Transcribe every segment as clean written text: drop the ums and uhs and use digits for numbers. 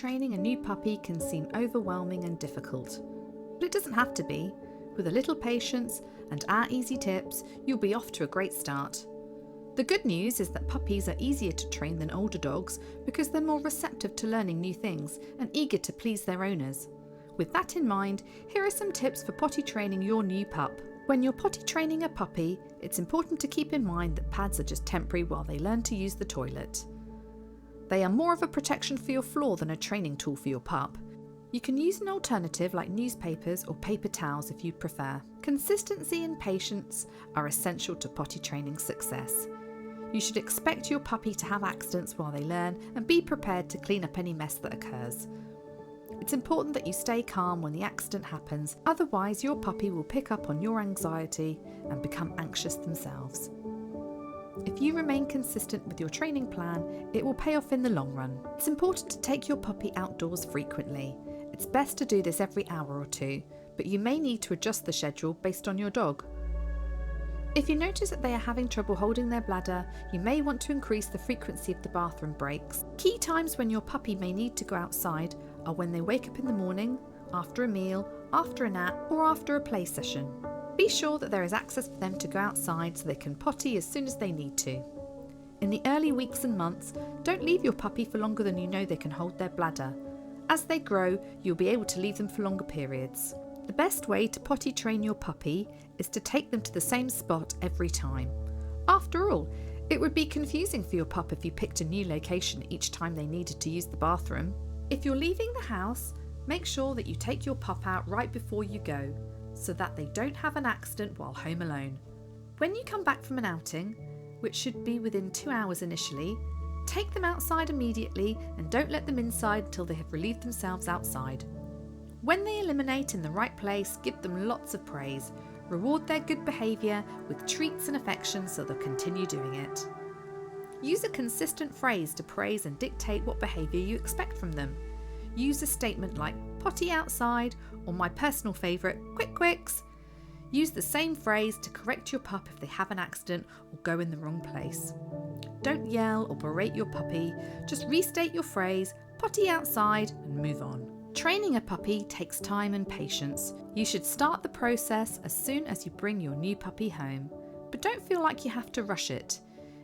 Training a new puppy can seem overwhelming and difficult, but it doesn't have to be. With a little patience and our easy tips, you'll be off to a great start. The good news is that puppies are easier to train than older dogs because they're more receptive to learning new things and eager to please their owners. With that in mind, here are some tips for potty training your new pup. When you're potty training a puppy, it's important to keep in mind that pads are just temporary while they learn to use the toilet. They are more of a protection for your floor than a training tool for your pup. You can use an alternative like newspapers or paper towels if you prefer. Consistency and patience are essential to potty training success. You should expect your puppy to have accidents while they learn and be prepared to clean up any mess that occurs. It's important that you stay calm when the accident happens, otherwise your puppy will pick up on your anxiety and become anxious themselves. If you remain consistent with your training plan, it will pay off in the long run. It's important to take your puppy outdoors frequently. It's best to do this every hour or two, but you may need to adjust the schedule based on your dog. If you notice that they are having trouble holding their bladder, you may want to increase the frequency of the bathroom breaks. Key times when your puppy may need to go outside are when they wake up in the morning, after a meal, after a nap, or after a play session. Be sure that there is access for them to go outside so they can potty as soon as they need to. In the early weeks and months, don't leave your puppy for longer than you know they can hold their bladder. As they grow, you'll be able to leave them for longer periods. The best way to potty train your puppy is to take them to the same spot every time. After all, it would be confusing for your pup if you picked a new location each time they needed to use the bathroom. If you're leaving the house, make sure that you take your pup out right before you go, so that they don't have an accident while home alone. When you come back from an outing, which should be within 2 hours initially, take them outside immediately and don't let them inside until they have relieved themselves outside. When they eliminate in the right place, give them lots of praise. Reward their good behaviour with treats and affection so they'll continue doing it. Use a consistent phrase to praise and dictate what behaviour you expect from them. Use a statement like potty outside or my personal favourite, quick quicks. Use the same phrase to correct your pup if they have an accident or go in the wrong place. Don't yell or berate your puppy, just restate your phrase, potty outside, and move on. Training a puppy takes time and patience. You should start the process as soon as you bring your new puppy home, but don't feel like you have to rush it.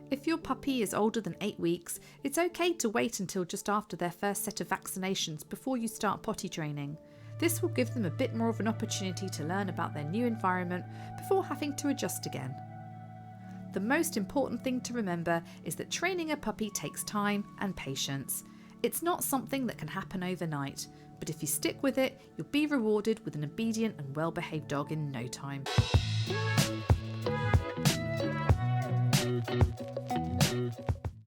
If your puppy is older than 8 weeks, it's okay to wait until just after their first set of vaccinations before you start potty training. This will give them a bit more of an opportunity to learn about their new environment before having to adjust again. The most important thing to remember is that training a puppy takes time and patience. It's not something that can happen overnight, but if you stick with it, you'll be rewarded with an obedient and well-behaved dog in no time.